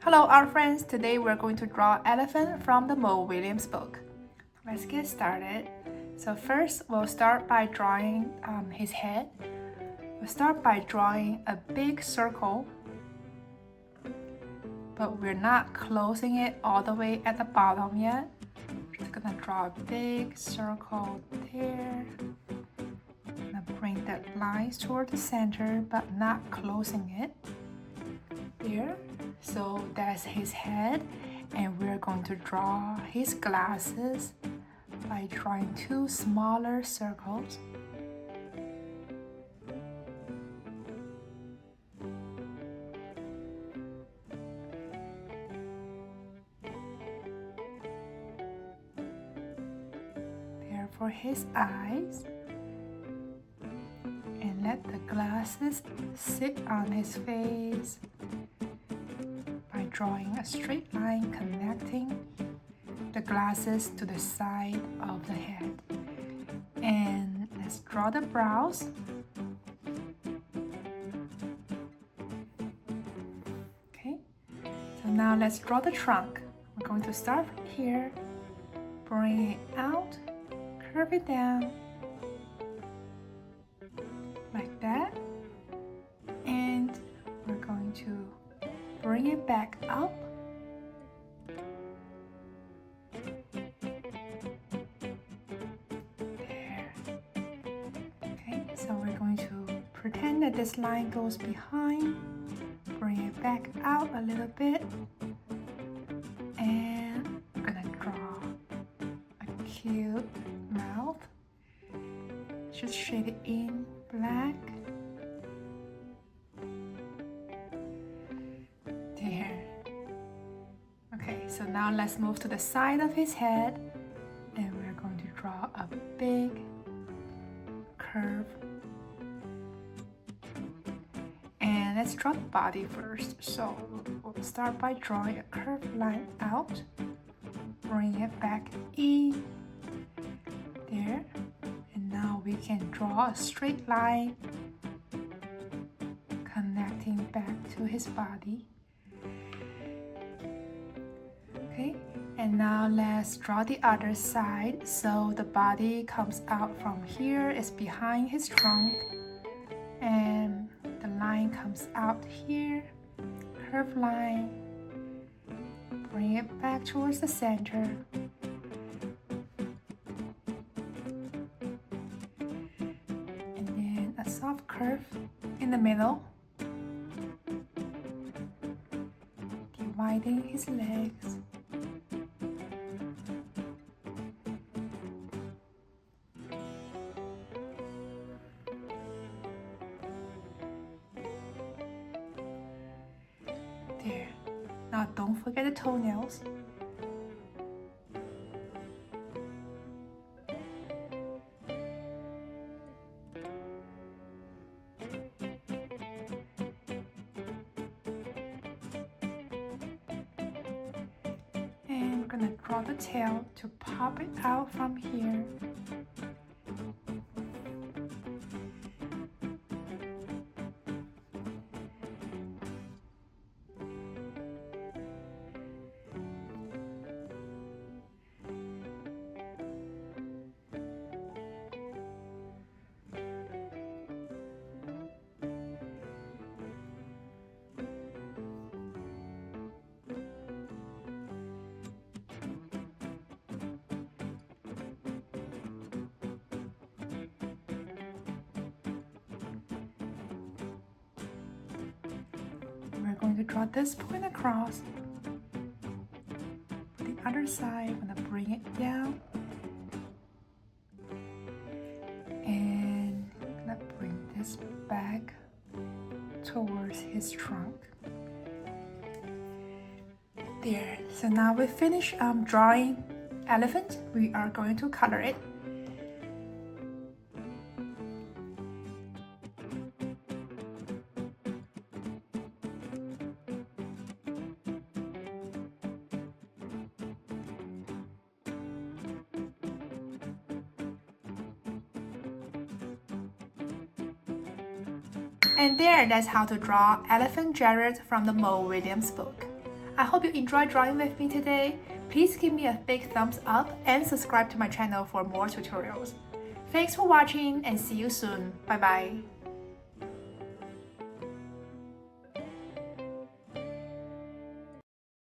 Hello, our friends. Today we're going to draw elephant from the Mo Willems book. Let's get started. So first, we'll start by drawing his head. We'll start by drawing a big circle, but we're not closing it all the way at the bottom yet. We're just gonna draw a big circle there. Gonna bring the lines toward the center, but not closing it. There. So that's his head, and we're going to draw his glasses by drawing two smaller circles. There for his eyes, and let the glasses sit on his face. Drawing a straight line connecting the glasses to the side of the head. And let's draw the brows. Okay, so now let's draw the trunk. We're going to start from here, bring it out, curve it down, like that. And we're going to bring it back up. There. Okay, so we're going to pretend that this line goes behind. Bring it back out a little bit. And we're gonna draw a cute mouth. Just shade it in black. So now let's move to the side of his head, and we're going to draw a big curve. And let's draw the body first. So we'll start by drawing a curved line out, bring it back in, there. And now we can draw a straight line connecting back to his body. Okay, and now let's draw the other side. So the body comes out from here, it's behind his trunk, and the line comes out here, curved line, bring it back towards the center. And then a soft curve in the middle, dividing his legs. There. Now don't forget the toenails. And we're gonna draw the tail to pop it out from here. We're going to draw this point across. For the other side, I'm going to bring it down. And I'm going to bring this back towards his trunk. There. So now we finish drawing elephant. We are going to color it. And there, that's how to draw Elephant Gerald from the Mo Willems book. I hope you enjoyed drawing with me today. Please give me a big thumbs up and subscribe to my channel for more tutorials. Thanks for watching and see you soon. Bye bye.